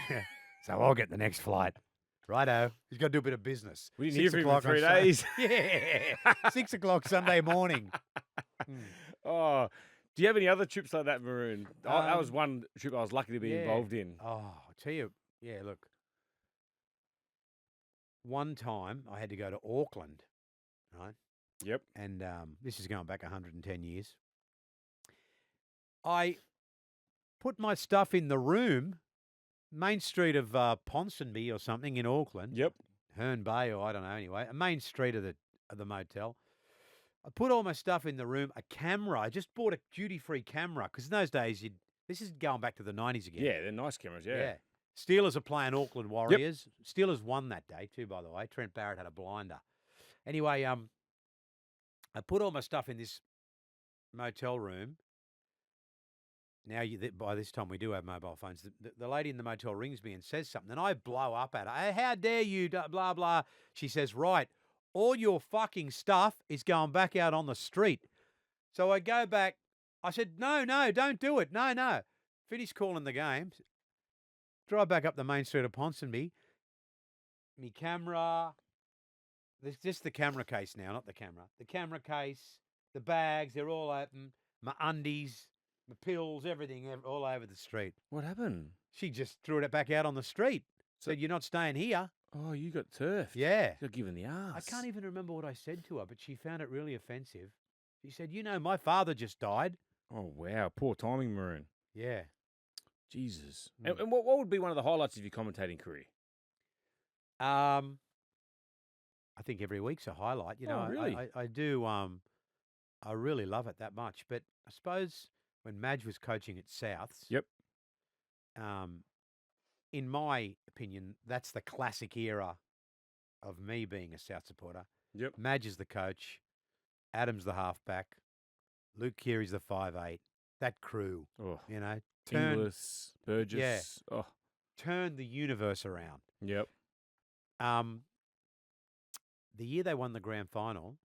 here. So I'll get the next flight. Righto. He's got to do a bit of business. We didn't hear from him for 3 on days. Yeah. 6 o'clock Sunday morning. Oh, do you have any other trips like that, Maroon? That was one trip I was lucky to be involved in. Oh, I'll tell you. Yeah, look. One time I had to go to Auckland, right? Yep. And this is going back 110 years. I put my stuff in the room, Main Street of Ponsonby or something in Auckland. Yep. Herne Bay or I don't know anyway. A main street of the motel. I put all my stuff in the room. A camera. I just bought a duty-free camera because in those days, this is going back to the 90s again. Yeah, they're nice cameras, yeah. Steelers are playing Auckland Warriors. Yep. Steelers won that day too, by the way. Trent Barrett had a blinder. Anyway, I put all my stuff in this motel room. Now, by this time, we do have mobile phones. The lady in the motel rings me and says something, and I blow up at her. Hey, how dare you, blah, blah. She says, right, all your fucking stuff is going back out on the street. So I go back. I said, no, don't do it. No. Finish calling the game. Drive back up the main street of Ponsonby. Me camera. There's just the camera case now, not the camera. The camera case, the bags, they're all open. My undies, my pills, everything, all over the street. What happened? She just threw it back out on the street. Said, you're not staying here. Oh, you got turfed. Yeah. You got given the arse. I can't even remember what I said to her, but she found it really offensive. She said, my father just died. Oh, wow. Poor timing, Maroon. Yeah. Jesus. And what would be one of the highlights of your commentating career? I think every week's a highlight. Really? I do. I really love it that much. But I suppose when Madge was coaching at Souths, yep. In my opinion, that's the classic era of me being a South supporter. Yep. Madge is the coach, Adam's the halfback, Luke Keary's the 5'8". That crew, Inglis, Burgess. Yeah, turned the universe around. Yep. The year they won the grand final,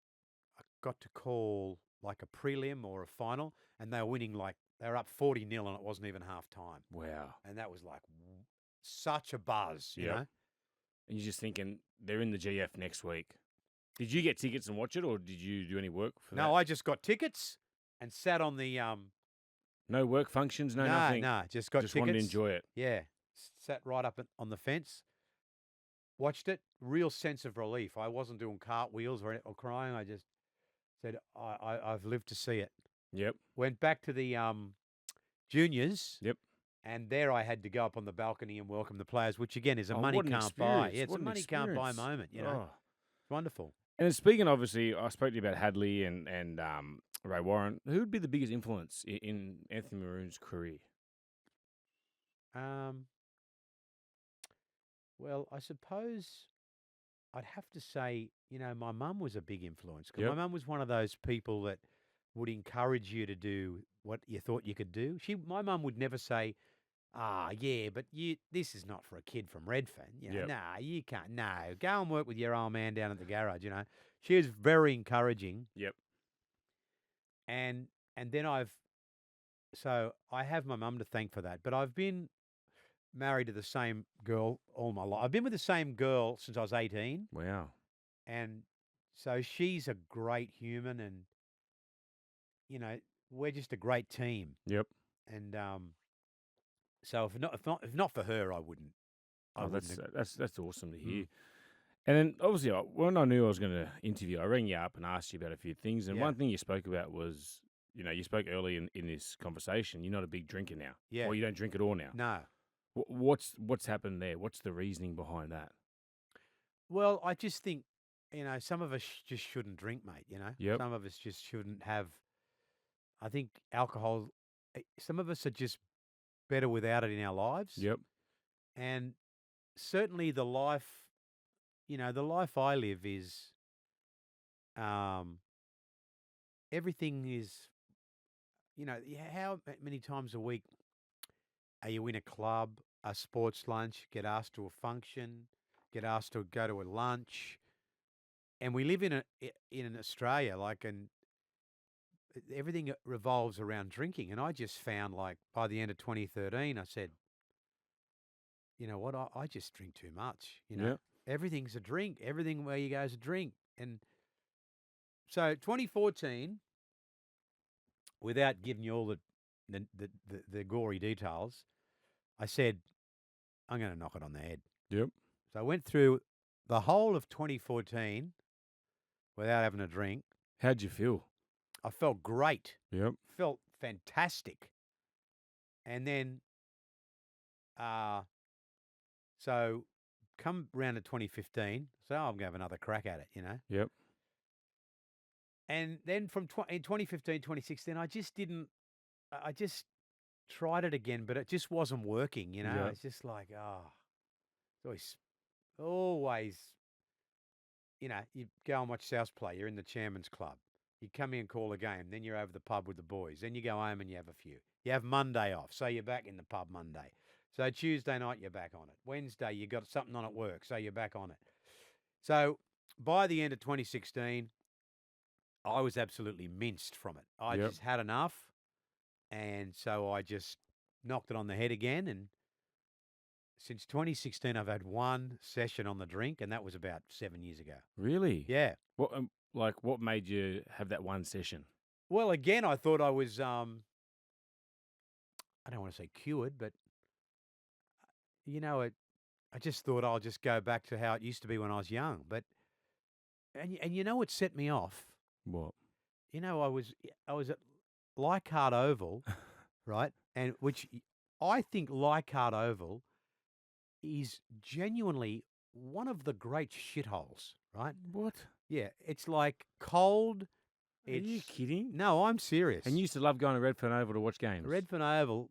I got to call like a prelim or a final, and they were winning they were up 40-0 and it wasn't even half time. Wow. And that was like such a buzz, you know? And you're just thinking, they're in the GF next week. Did you get tickets and watch it, or did you do any work for that? No, I just got tickets and sat on the... No work functions, nothing? No, just got tickets. Just wanted to enjoy it. Yeah. Sat right up on the fence. Watched it. Real sense of relief. I wasn't doing cartwheels or crying. I just said, I've lived to see it. Yep. Went back to the juniors. Yep. And there I had to go up on the balcony and welcome the players, which again is a money can't buy. Yeah, it's a money can't buy moment, It's wonderful. And speaking, obviously, I spoke to you about Hadley and Ray Warren. Who would be the biggest influence in Anthony Maroon's career? Well, I suppose I'd have to say, my mum was a big influence because my mum was one of those people that would encourage you to do what you thought you could do. My mum would never say, yeah, but this is not for a kid from Redfern. Nah, you can't. No, go and work with your old man down at the garage, She was very encouraging. Yep. And then I have my mum to thank for that. But I've been married to the same girl all my life. I've been with the same girl since I was 18. Wow. And So she's a great human, and we're just a great team. Yep. And so if not for her, I wouldn't. I Oh, wouldn't. that's awesome to hear. Mm. And then obviously, when I knew I was going to interview, I rang you up and asked you about a few things. And Yeah. one thing you spoke about was, you spoke early in this conversation. You're not a big drinker now. Yeah. Or you don't drink at all now. No. What's happened there? What's the reasoning behind that? Well, I just think, some of us just shouldn't drink, mate. Yep. Some of us just shouldn't have. I think alcohol. Some of us are just better without it in our lives. Yep. And certainly the life, the life I live is, everything is, how many times a week are you in a club, a sports lunch, get asked to a function, get asked to go to a lunch, and we live in Australia, and everything revolves around drinking. And I just found, by the end of 2013, I said, you know what, I just drink too much. Yep. Everything's a drink. Everything where you go is a drink. And so 2014, without giving you all the gory details, I said, I'm going to knock it on the head. Yep. So I went through the whole of 2014 without having a drink. How'd you feel? I felt great. Yep. Felt fantastic. And then, so come round to 2015, so I'm going to have another crack at it, Yep. And then in 2015, 2016, I just tried it again, but it just wasn't working, Yeah. It's just like, it's always, you go and watch South play. You're in the Chairman's Club. You come in and call a game. Then you're over the pub with the boys. Then you go home and you have a few. You have Monday off, so you're back in the pub Monday. So Tuesday night, you're back on it. Wednesday, you got something on at work, so you're back on it. So by the end of 2016, I was absolutely minced from it. I Yep. just had enough. And so I just knocked it on the head again. And since 2016, I've had one session on the drink, and that was about 7 years ago. Really? Yeah. What made you have that one session? Well, again, I thought I was, I don't want to say cured, but, I just thought I'll just go back to how it used to be when I was young. But, and what set me off? What? I was at Leichhardt Oval, right? And which I think Leichhardt Oval is genuinely one of the great shitholes, right? What? Yeah, it's like cold. Are you kidding? No, I'm serious. And you used to love going to Redfern Oval to watch games. Redfern Oval,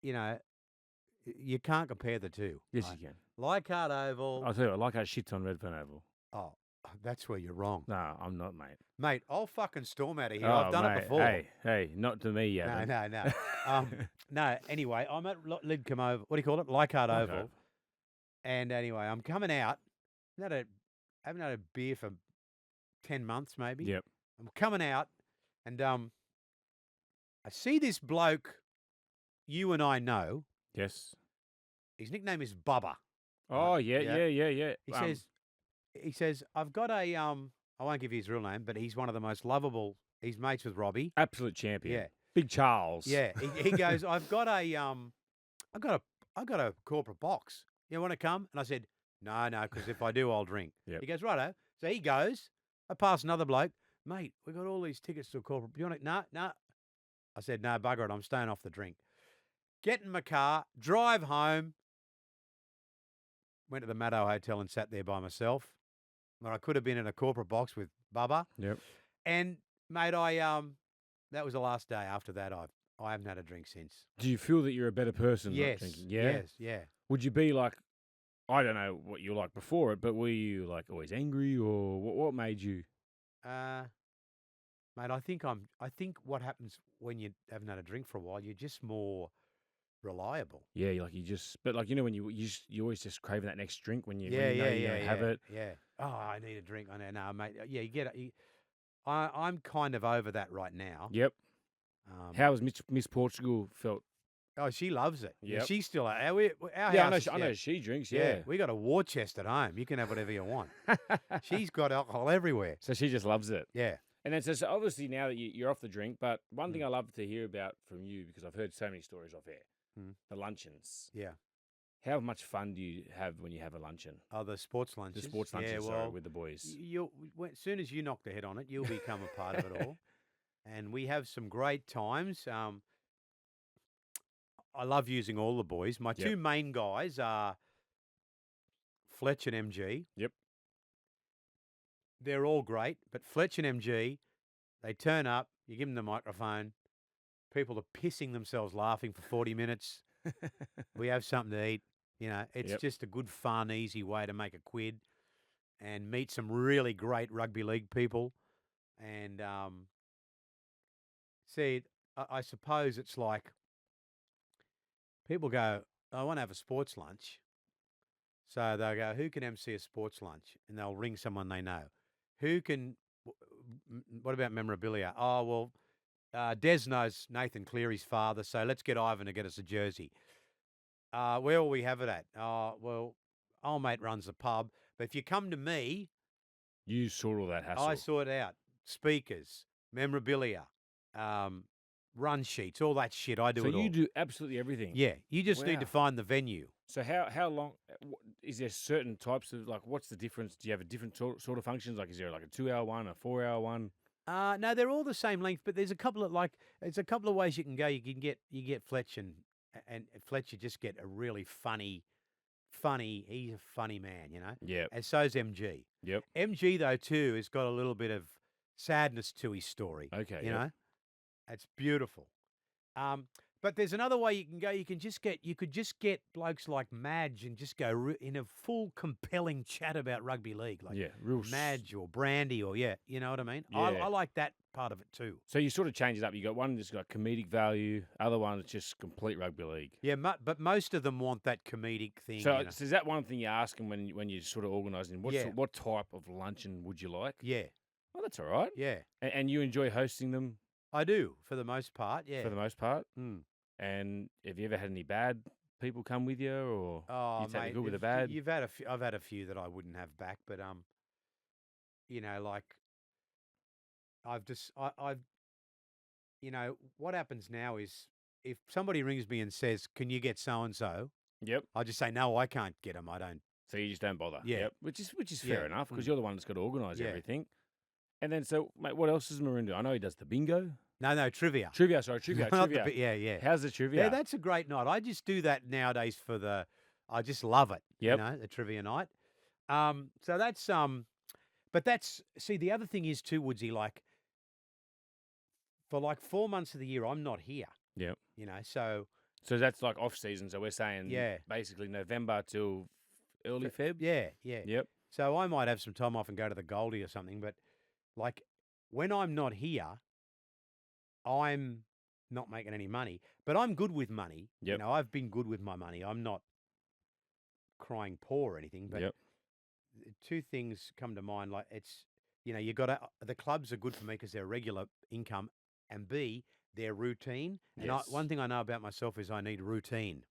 you can't compare the two. Yes, right? you can. Leichhardt Oval. I'll tell you, I like how shits on Redfern Oval. Oh, that's where you're wrong. No, I'm not, mate. Mate, I'll fucking storm out of here. Oh, I've done mate, it before. Hey, not to me, yeah. No. No, anyway, I'm at Lidcombe Oval. What do you call it? Leichhardt Oval. And anyway, I'm coming out. I haven't had a beer for 10 months, maybe. Yep. I'm coming out, and I see this bloke you and I know. Yes. His nickname is Bubba. Oh, yeah. He says, I've got a, I won't give you his real name, but he's one of the most lovable. He's mates with Robbie. Absolute champion. Yeah. Big Charles. Yeah. He goes, I've got a corporate box. You want to come? And I said, no, because if I do, I'll drink. Yep. He goes, righto. So he goes. I pass another bloke. Mate, we got all these tickets to a corporate. You want it? No. I said, no, bugger it. I'm staying off the drink. Get in my car, drive home. Went to the Maddow Hotel and sat there by myself. But I could have been in a corporate box with Bubba. Yep. And, mate, that was the last day. After that, I haven't had a drink since. Do you feel that you're a better person not Yes. drinking? Yeah? Yes. Yeah. Would you be like, I don't know what you were like before it, but were you like always angry, or what made you? Mate, I think what happens when you haven't had a drink for a while, you're just more reliable. Yeah, but like, when you always just craving that next drink when you Yeah, have it. Yeah. Oh, I need a drink. I know, no, mate. Yeah, you get it. I'm kind of over that right now. Yep. How has Miss Portugal felt Oh, she loves it. Yeah, Yep. she's still our Yeah, house. I know she drinks. Yeah. We got a war chest at home. You can have whatever you want. She's got alcohol everywhere. So she just loves it. Yeah. And then so obviously now that you're off the drink, but one thing Mm. I love to hear about from you, because I've heard so many stories off air, Mm. the luncheons. Yeah. How much fun do you have when you have a luncheon? Oh, the sports lunches. The sports luncheon, Yeah, sorry, well, with the boys. as soon as you knock the head on it, you'll become a part of it all. And we have some great times. I love using all the boys. My Yep. two main guys are Fletch and MG. Yep. They're all great, but Fletch and MG, they turn up, you give them the microphone, people are pissing themselves laughing for 40 minutes. We have something to eat. You know, it's Yep. just a good, fun, easy way to make a quid and meet some really great rugby league people. And see, I suppose it's like people go, I want to have a sports lunch. So they'll go, who can MC a sports lunch? And they'll ring someone they know. Who can, what about memorabilia? Oh, well, Des knows Nathan Cleary's father, so let's get Ivan to get us a jersey. Where will we have it at? Oh, well, old mate runs the pub. But if you come to me, You sort all that hassle. I sort out speakers, memorabilia, run sheets, all that shit. I do so it all. you do absolutely everything. Yeah, you just need to Wow. find the venue. So how long is there certain types of, like, what's the difference? Do you have a different sort of functions? Like, is there like a 2 hour one, a 4 hour one? No, they're all the same length, but there's a couple of ways you can go. You get Fletch and Fletch, you just get a really funny. He's a funny man, you know. Yep. And so's MG. Yep. MG though too has got a little bit of sadness to his story. Okay. You yep. know, it's beautiful. But there's another way you can go. You could just get blokes like Madge and just go in a full compelling chat about rugby league, like Yeah. Real Madge or Brandy or you know what I mean. Yeah. I like that part of it too. So you sort of change it up. You got one that's got comedic value, other one that's just complete rugby league. Yeah, but most of them want that comedic thing. So, you know? so is that one thing you ask them when you're sort of organising? Yeah. What type of luncheon would you like? Yeah, Well, that's all right. yeah, And you enjoy hosting them I do for the most part. Yeah. for the most part. Mm. And have you ever had any bad people come with you, or Oh, you take the mate, good with the if bad? You've had a few. I've had a few that I wouldn't have back, but you know, like I've you know, what happens now is if somebody rings me and says, "Can you get so and so?" Yep. I'll just say, "No, I can't get them. I don't." So you just don't bother. Yeah. Yep. Which is Yeah. fair enough, because Mm. you're the one that's got to organise Yeah. everything. And then, so, mate, what else does Maroon do? I know he does the bingo. No, trivia. Trivia, sorry, trivia. Not the trivia. yeah. How's the trivia? Yeah, that's a great night. I just do that nowadays I just love it. Yep. You know, the trivia night. So that's but see, the other thing is too, Woodsy, like for like 4 months of the year I'm not here. Yep. You know, so So that's like off season. So we're saying Yeah. basically November till early Feb. yeah. Yep. So I might have some time off and go to the Goldie or something, but like when I'm not here, I'm not making any money. But I'm good with money. You Yep. know, I've been good with my money. I'm not crying poor or anything, but Yep. two things come to mind. Like you know, the clubs are good for me because they're regular income, and B, they're routine. And Yes. one thing I know about myself is I need routine.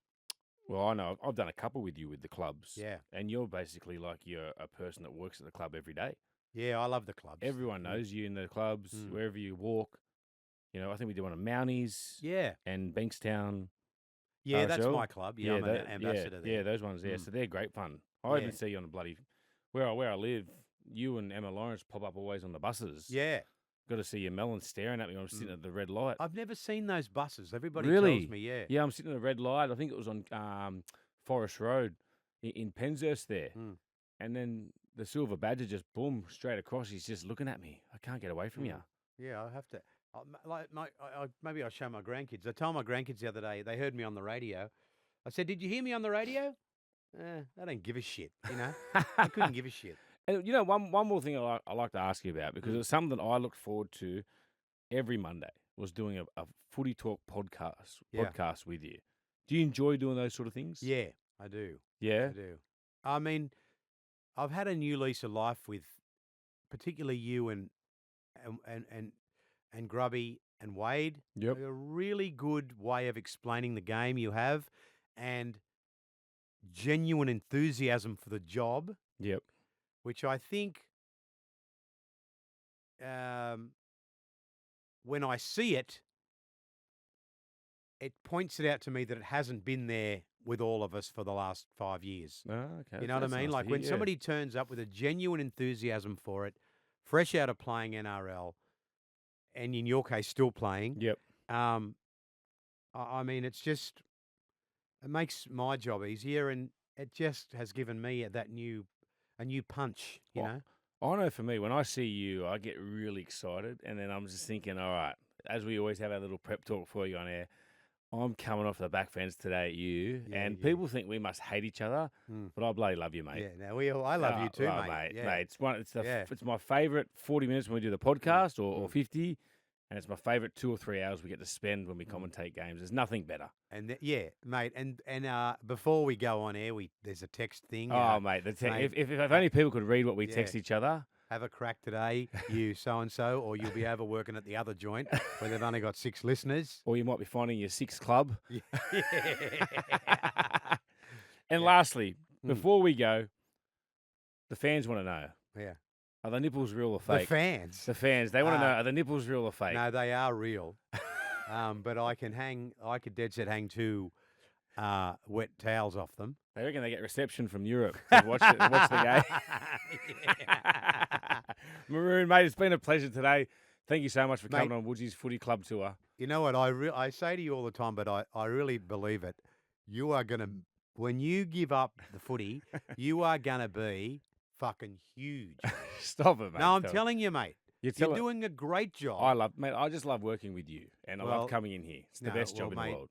Well, I know I've done a couple with you with the clubs. Yeah. And you're basically like you're a person that works at the club every day. Yeah, I love the clubs. Everyone Mm. knows you in the clubs, Mm. wherever you walk. You know, I think we do one at Mounties Yeah. and Bankstown. Yeah, that's RSL. my club. Yeah, I'm an ambassador there. Yeah, those ones there. Mm. So they're great fun. I even Yeah. see you on the bloody where I live. You and Emma Lawrence pop up always on the buses. Yeah. Got to see your melon staring at me when I'm sitting at the red light. I've never seen those buses. Everybody Really? tells me, yeah. Yeah, I'm sitting at the red light. I think it was on Forest Road in Penshurst there. Mm. And then the Silver Badger just boom straight across. He's just looking at me. I can't get away from you. Yeah, I have to. Maybe I'll show my grandkids. I told my grandkids the other day, they heard me on the radio. I said, "Did you hear me on the radio?" They don't give a shit, you know? I couldn't give a shit. And you know, one more thing I like to ask you about, because it's something that I looked forward to every Monday, was doing a Footy Talk podcast with you. Do you enjoy doing those sort of things? Yeah, I do. Yeah. I do. I mean, I've had a new lease of life with particularly you and Grubby and Wade. Yep. A really good way of explaining the game you have, and genuine enthusiasm for the job, Yep. which I think when I see it, it points it out to me that it hasn't been there with all of us for the last 5 years. Oh, okay. You know what I That's mean? nice to Like hear, when yeah. somebody turns up with a genuine enthusiasm for it, fresh out of playing NRL, and in your case, still playing. Yep. I mean, it makes my job easier, and it just has given me a new punch. You Well, know. I know for me, when I see you, I get really excited, and then I'm just thinking, all right, as we always have our little prep talk before you go on air, I'm coming off the back fence today at you, and people think we must hate each other, but I bloody love you, mate. Yeah, no, I love you too, Oh, mate. Yeah. Mate, Yeah. it's my favourite 40 minutes when we do the podcast, or 50, and it's my favourite 2 or 3 hours we get to spend when we commentate games. There's nothing better. And yeah, mate. And before we go on air, there's a text thing. Oh, mate, mate, if only people could read what we text yeah. each other. Have a crack today, you so-and-so, or you'll be over working at the other joint where they've only got 6 listeners. Or you might be finding your 6th club. Yeah. And lastly, before we go, the fans want to know. Yeah. Are the nipples real or fake? The fans. The fans. They want to know, are the nipples real or fake? No, they are real. But I could dead set hang 2 wet towels off them. They reckon they get reception from Europe to watch the game. Maroon, mate, it's been a pleasure today. Thank you so much for coming on Woodsy's Footy Club Tour. You know what? I say to you all the time, but I really believe it. You are going to, when you give up the footy, you are going to be fucking huge. Stop it, mate. No, I'm telling you, mate. You're telling doing a great job. I just love working with you, and I love coming in here. It's the best job in the world.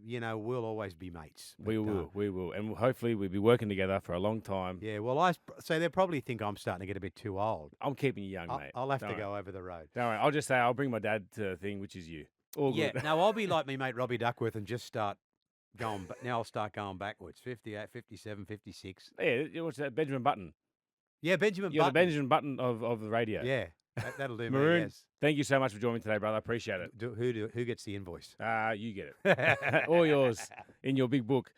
You know, we'll always be mates. We will. And hopefully we'll be working together for a long time. Yeah, well, so they probably think I'm starting to get a bit too old. I'm keeping you young, mate. I'll have to go over the road. Don't worry. I'll just say I'll bring my dad to a thing, which is you. All good. Yeah, no, I'll be like me mate Robbie Duckworth and just start going, now I'll start going backwards, 58, 57, 56. Yeah, what's that? Benjamin Button. Yeah, Benjamin You're Button. the Benjamin Button of the radio. Yeah, that'll do me, Maroon, yes. thank you so much for joining me today, brother. I appreciate it. Who gets the invoice? You get it. All yours in your big book.